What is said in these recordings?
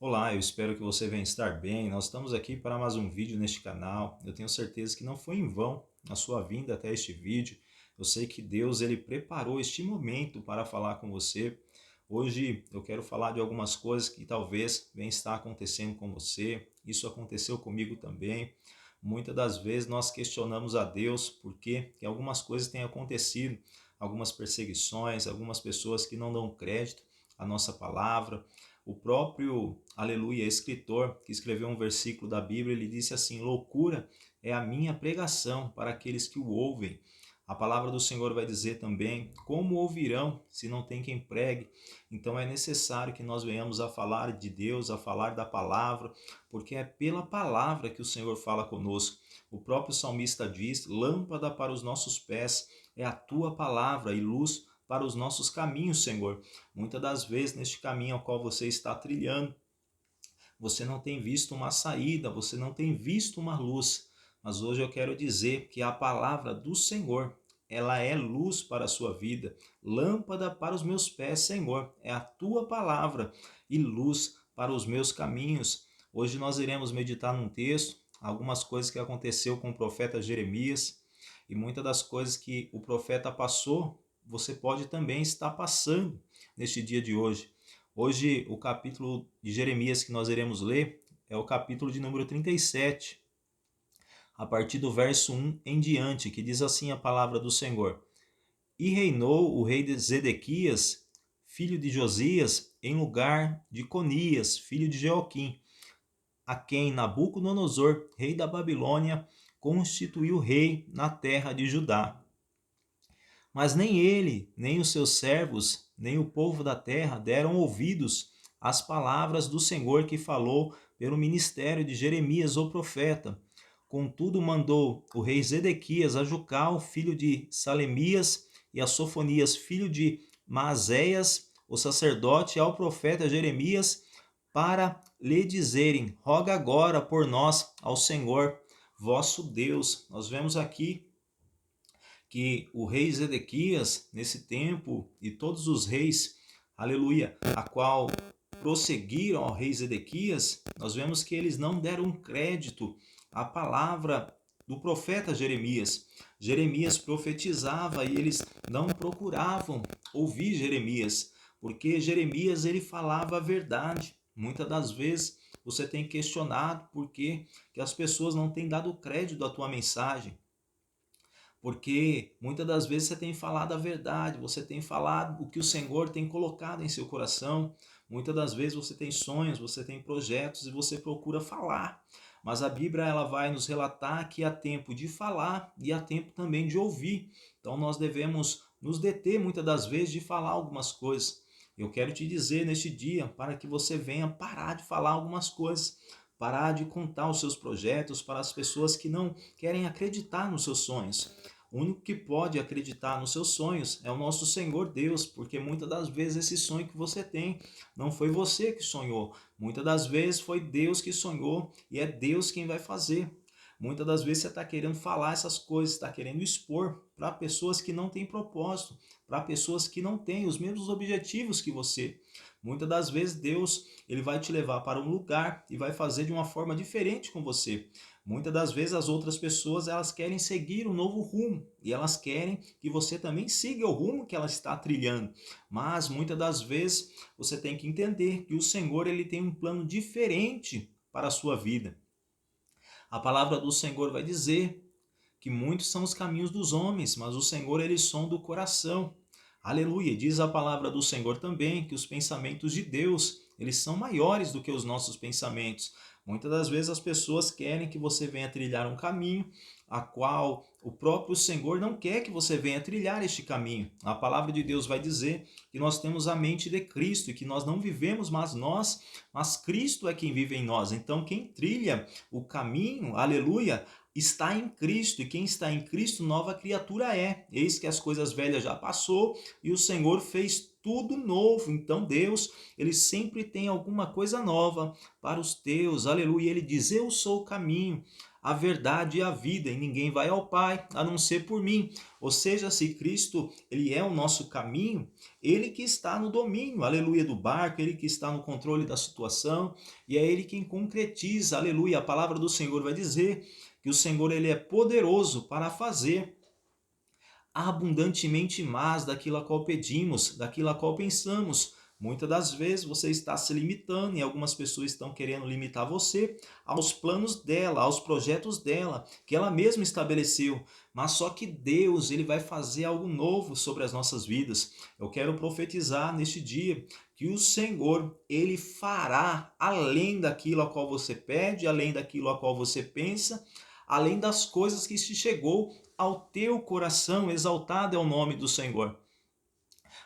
Olá, eu espero que você venha estar bem. Nós estamos aqui para mais um vídeo neste canal. Eu tenho certeza que não foi em vão a sua vinda até este vídeo. Eu sei que Deus ele preparou este momento para falar com você. Hoje eu quero falar de algumas coisas que talvez venham estar acontecendo com você. Isso aconteceu comigo também. Muitas das vezes nós questionamos a Deus por que algumas coisas têm acontecido, algumas perseguições, algumas pessoas que não dão crédito à nossa palavra. O próprio, aleluia, escritor que escreveu um versículo da Bíblia, ele disse assim: loucura é a minha pregação para aqueles que o ouvem. A palavra do Senhor vai dizer também: como ouvirão se não tem quem pregue? Então é necessário que nós venhamos a falar de Deus, a falar da palavra, porque é pela palavra que o Senhor fala conosco. O próprio salmista diz: lâmpada para os nossos pés é a tua palavra e luz para os nossos caminhos, Senhor. Muitas das vezes, neste caminho ao qual você está trilhando, você não tem visto uma saída, você não tem visto uma luz. Mas hoje eu quero dizer que a palavra do Senhor, ela é luz para a sua vida, lâmpada para os meus pés, Senhor. É a tua palavra e luz para os meus caminhos. Hoje nós iremos meditar num texto, algumas coisas que aconteceu com o profeta Jeremias e muitas das coisas que o profeta passou, você pode também estar passando neste dia de hoje. Hoje, o capítulo de Jeremias que nós iremos ler é o capítulo de número 37, a partir do verso 1 em diante, que diz assim a palavra do Senhor: E reinou o rei de Zedequias, filho de Josias, em lugar de Conias, filho de Jeoquim, a quem Nabucodonosor, rei da Babilônia, constituiu rei na terra de Judá. Mas nem ele, nem os seus servos, nem o povo da terra deram ouvidos às palavras do Senhor que falou pelo ministério de Jeremias, o profeta. Contudo, mandou o rei Zedequias a Jucal, filho de Salemias, e a Sofonias, filho de Maazéias, o sacerdote, ao profeta Jeremias, para lhe dizerem: roga agora por nós ao Senhor, vosso Deus. Nós vemos aqui que o rei Zedequias, nesse tempo, e todos os reis, aleluia, a qual prosseguiram ao rei Zedequias, nós vemos que eles não deram crédito à palavra do profeta Jeremias. Jeremias profetizava e eles não procuravam ouvir Jeremias, porque Jeremias ele falava a verdade. Muitas das vezes você tem questionado por que as pessoas não têm dado crédito à tua mensagem. Porque muitas das vezes você tem falado a verdade, você tem falado o que o Senhor tem colocado em seu coração. Muitas das vezes você tem sonhos, você tem projetos e você procura falar. Mas a Bíblia ela vai nos relatar que há tempo de falar e há tempo também de ouvir. Então nós devemos nos deter muitas das vezes de falar algumas coisas. Eu quero te dizer neste dia para que você venha parar de falar algumas coisas, parar de contar os seus projetos para as pessoas que não querem acreditar nos seus sonhos. O único que pode acreditar nos seus sonhos é o nosso Senhor Deus, porque muitas das vezes esse sonho que você tem não foi você que sonhou, muitas das vezes foi Deus que sonhou e é Deus quem vai fazer. Muitas das vezes você está querendo falar essas coisas, está querendo expor para pessoas que não têm propósito, para pessoas que não têm os mesmos objetivos que você. Muitas das vezes Deus ele vai te levar para um lugar e vai fazer de uma forma diferente com você. Muitas das vezes as outras pessoas elas querem seguir um novo rumo e elas querem que você também siga o rumo que ela está trilhando. Mas muitas das vezes você tem que entender que o Senhor ele tem um plano diferente para a sua vida. A palavra do Senhor vai dizer que muitos são os caminhos dos homens, mas o Senhor ele sonda o coração. Aleluia! Diz a palavra do Senhor também que os pensamentos de Deus, eles são maiores do que os nossos pensamentos. Muitas das vezes as pessoas querem que você venha trilhar um caminho a qual o próprio Senhor não quer que você venha trilhar este caminho. A palavra de Deus vai dizer que nós temos a mente de Cristo e que nós não vivemos mais nós, mas Cristo é quem vive em nós. Então quem trilha o caminho, aleluia, está em Cristo, e quem está em Cristo, nova criatura é. Eis que as coisas velhas já passou e o Senhor fez tudo novo. Então Deus, ele sempre tem alguma coisa nova para os teus. Aleluia. Ele diz: eu sou o caminho, a verdade e a vida, e ninguém vai ao Pai a não ser por mim. Ou seja, se Cristo, ele é o nosso caminho, ele que está no domínio, aleluia, do barco, ele que está no controle da situação, e é ele quem concretiza, aleluia. A palavra do Senhor vai dizer que o Senhor, ele é poderoso para fazer abundantemente mais daquilo a qual pedimos, daquilo a qual pensamos. Muitas das vezes você está se limitando e algumas pessoas estão querendo limitar você aos planos dela, aos projetos dela, que ela mesma estabeleceu. Mas só que Deus, ele vai fazer algo novo sobre as nossas vidas. Eu quero profetizar neste dia que o Senhor, ele fará além daquilo a qual você pede, além daquilo a qual você pensa, além das coisas que se chegou ao teu coração. Exaltado é o nome do Senhor.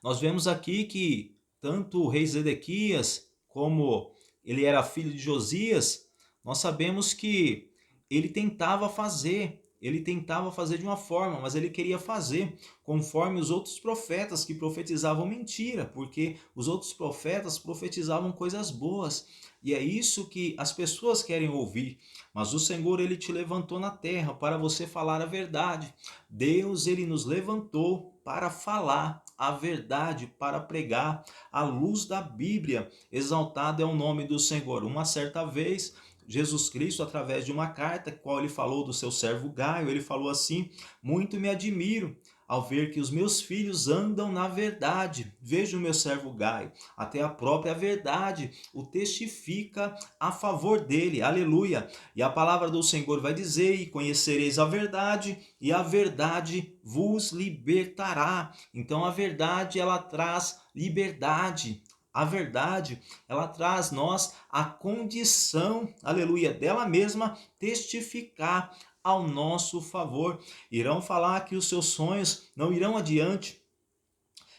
Nós vemos aqui que tanto o rei Zedequias, como ele era filho de Josias, nós sabemos que ele tentava fazer de uma forma, mas ele queria fazer conforme os outros profetas que profetizavam mentira, porque os outros profetas profetizavam coisas boas. E é isso que as pessoas querem ouvir. Mas o Senhor, ele te levantou na terra para você falar a verdade. Deus, ele nos levantou para falar a verdade, para pregar a luz da Bíblia. Exaltado é o nome do Senhor. Uma certa vez, Jesus Cristo, através de uma carta, qual ele falou do seu servo Gaio, ele falou assim: muito me admiro ao ver que os meus filhos andam na verdade. Veja o meu servo Gaio, até a própria verdade o testifica a favor dele. Aleluia. E a palavra do Senhor vai dizer: e conhecereis a verdade, e a verdade vos libertará. Então a verdade, ela traz liberdade. A verdade, ela traz nós a condição, aleluia, dela mesma testificar ao nosso favor. Irão falar que os seus sonhos não irão adiante,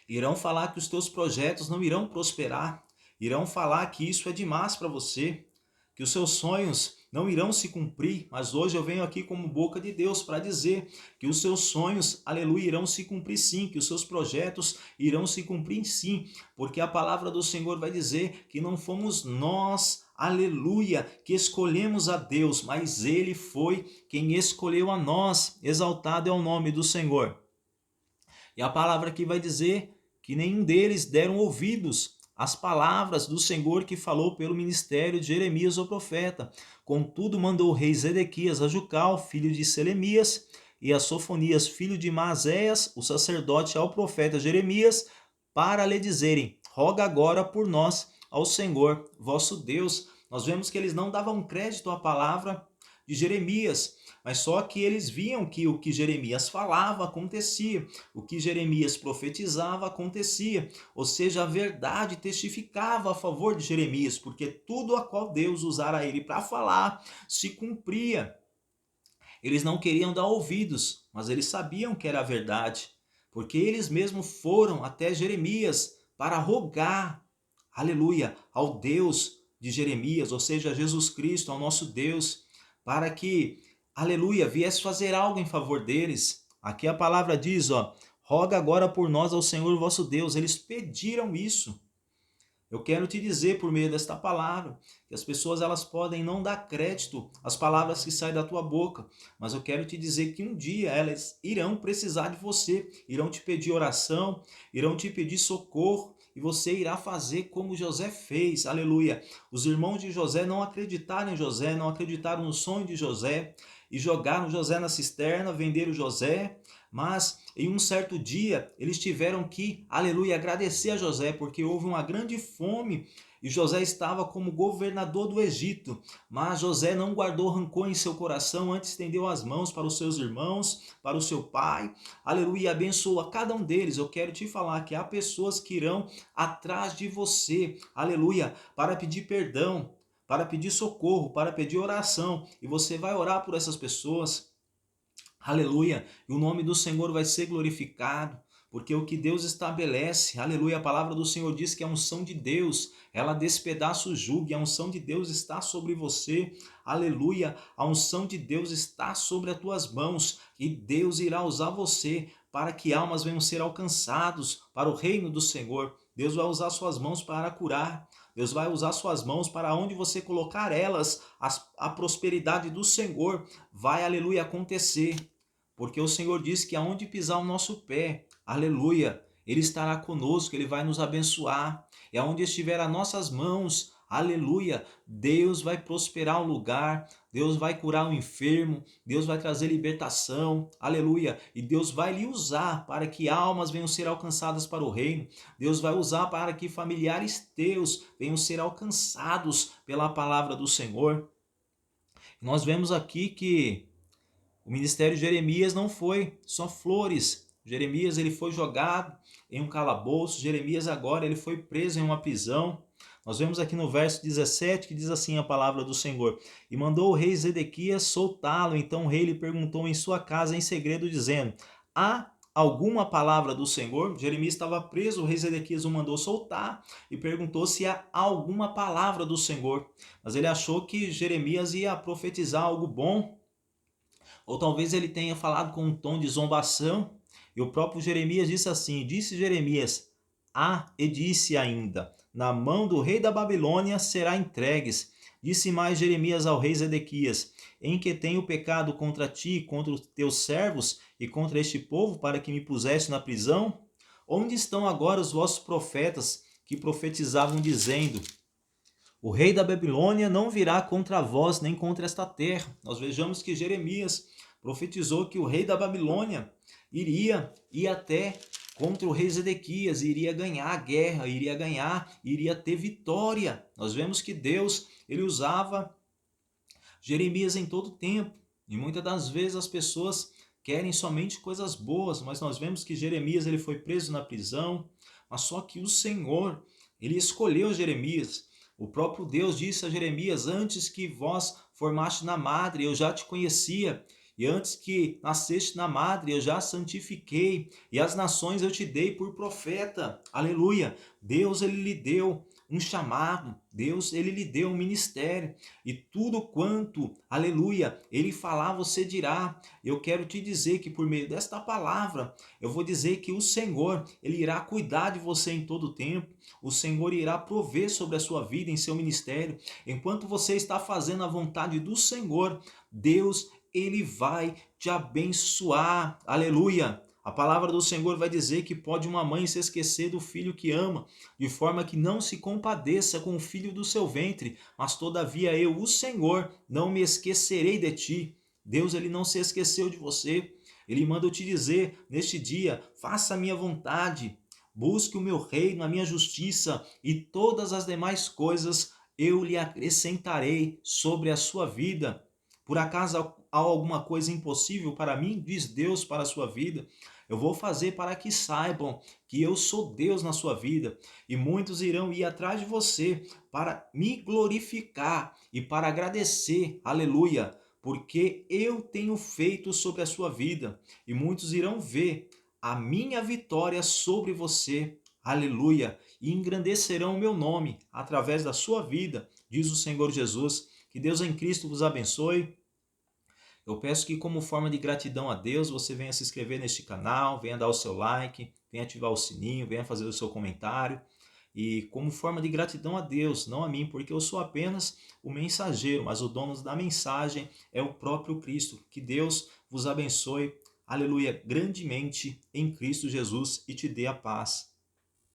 irão falar que os teus projetos não irão prosperar, irão falar que isso é demais para você, que os seus sonhos não irão se cumprir, mas hoje eu venho aqui como boca de Deus para dizer que os seus sonhos, aleluia, irão se cumprir sim, que os seus projetos irão se cumprir sim, porque a palavra do Senhor vai dizer que não fomos nós, aleluia, que escolhemos a Deus, mas Ele foi quem escolheu a nós. Exaltado é o nome do Senhor. E a palavra aqui vai dizer que nenhum deles deram ouvidos às palavras do Senhor que falou pelo ministério de Jeremias, o profeta. Contudo, mandou o rei Zedequias a Jucal, filho de Selemias, e a Sofonias, filho de Maazéias, o sacerdote, ao profeta Jeremias, para lhe dizerem: roga agora por nós ao Senhor, vosso Deus. Nós vemos que eles não davam crédito à palavra de Jeremias, mas só que eles viam que o que Jeremias falava acontecia, o que Jeremias profetizava acontecia, ou seja, a verdade testificava a favor de Jeremias, porque tudo a qual Deus usara ele para falar se cumpria. Eles não queriam dar ouvidos, mas eles sabiam que era a verdade, porque eles mesmos foram até Jeremias para rogar, aleluia, ao Deus de Jeremias, ou seja, Jesus Cristo, ao nosso Deus, para que, aleluia, viesse fazer algo em favor deles. Aqui a palavra diz, roga agora por nós ao Senhor vosso Deus. Eles pediram isso. Eu quero te dizer por meio desta palavra que as pessoas, elas podem não dar crédito às palavras que saem da tua boca, mas eu quero te dizer que um dia elas irão precisar de você, irão te pedir oração, irão te pedir socorro, e você irá fazer como José fez. Aleluia. Os irmãos de José não acreditaram em José, não acreditaram no sonho de José e jogaram José na cisterna, venderam José. Mas em um certo dia eles tiveram que, aleluia, agradecer a José, porque houve uma grande fome e José estava como governador do Egito. Mas José não guardou rancor em seu coração, antes estendeu as mãos para os seus irmãos, para o seu pai, aleluia, e abençoou a cada um deles. Eu quero te falar que há pessoas que irão atrás de você, aleluia, para pedir perdão, para pedir socorro, para pedir oração, e você vai orar por essas pessoas. Aleluia, e o nome do Senhor vai ser glorificado, porque o que Deus estabelece, aleluia, a palavra do Senhor diz que a unção de Deus, ela despedaça o jugo, e a unção de Deus está sobre você, aleluia, a unção de Deus está sobre as tuas mãos, e Deus irá usar você para que almas venham ser alcançados para o reino do Senhor. Deus vai usar suas mãos para curar. Deus vai usar suas mãos para onde você colocar elas, a prosperidade do Senhor vai, aleluia, acontecer. Porque o Senhor disse que aonde pisar o nosso pé, aleluia, Ele estará conosco, Ele vai nos abençoar. E aonde estiver as nossas mãos, aleluia, Deus vai prosperar o lugar, Deus vai curar o enfermo, Deus vai trazer libertação, aleluia. E Deus vai lhe usar para que almas venham ser alcançadas para o reino. Deus vai usar para que familiares teus venham ser alcançados pela palavra do Senhor. Nós vemos aqui que o ministério de Jeremias não foi só flores. Jeremias ele foi jogado em um calabouço. Jeremias agora ele foi preso em uma prisão. Nós vemos aqui no verso 17 que diz assim a palavra do Senhor: E mandou o rei Zedequias soltá-lo. Então o rei lhe perguntou em sua casa em segredo, dizendo: Há alguma palavra do Senhor? Jeremias estava preso, o rei Zedequias o mandou soltar e perguntou se há alguma palavra do Senhor. Mas ele achou que Jeremias ia profetizar algo bom, ou talvez ele tenha falado com um tom de zombação. E o próprio Jeremias disse assim: Disse Jeremias: e disse ainda: Na mão do rei da Babilônia será entregues. Disse mais Jeremias ao rei Zedequias: Em que tenho pecado contra ti, contra os teus servos e contra este povo, para que me puseste na prisão? Onde estão agora os vossos profetas que profetizavam dizendo: O rei da Babilônia não virá contra vós nem contra esta terra? Nós vejamos que Jeremias profetizou que o rei da Babilônia iria ir até contra o rei Zedequias, iria ganhar a guerra, iria ter vitória. Nós vemos que Deus, ele usava Jeremias em todo tempo. E muitas das vezes as pessoas querem somente coisas boas, mas nós vemos que Jeremias ele foi preso na prisão, mas só que o Senhor, ele escolheu Jeremias. O próprio Deus disse a Jeremias: Antes que vós formaste na madre, eu já te conhecia. E antes que nasceste na madre, eu já santifiquei. E as nações eu te dei por profeta. Aleluia. Deus, ele lhe deu um chamado. Deus, ele lhe deu um ministério. E tudo quanto, aleluia, ele falar, você dirá. Eu quero te dizer que por meio desta palavra, eu vou dizer que o Senhor, ele irá cuidar de você em todo o tempo. O Senhor irá prover sobre a sua vida, em seu ministério. Enquanto você está fazendo a vontade do Senhor, Deus, ele vai te abençoar. Aleluia. A palavra do Senhor vai dizer que pode uma mãe se esquecer do filho que ama, de forma que não se compadeça com o filho do seu ventre, mas todavia eu, o Senhor, não me esquecerei de ti. Deus, ele não se esqueceu de você. Ele manda eu te dizer neste dia: faça a minha vontade, busque o meu reino, a minha justiça, e todas as demais coisas eu lhe acrescentarei sobre a sua vida. Por acaso há alguma coisa impossível para mim? Diz Deus para a sua vida. Eu vou fazer para que saibam que eu sou Deus na sua vida. E muitos irão ir atrás de você para me glorificar e para agradecer. Aleluia. Porque eu tenho feito sobre a sua vida. E muitos irão ver a minha vitória sobre você. Aleluia. E engrandecerão o meu nome através da sua vida, diz o Senhor Jesus. Que Deus em Cristo vos abençoe. Eu peço que, como forma de gratidão a Deus, você venha se inscrever neste canal, venha dar o seu like, venha ativar o sininho, venha fazer o seu comentário. E como forma de gratidão a Deus, não a mim, porque eu sou apenas o mensageiro, mas o dono da mensagem é o próprio Cristo. Que Deus vos abençoe, aleluia, grandemente em Cristo Jesus e te dê a paz.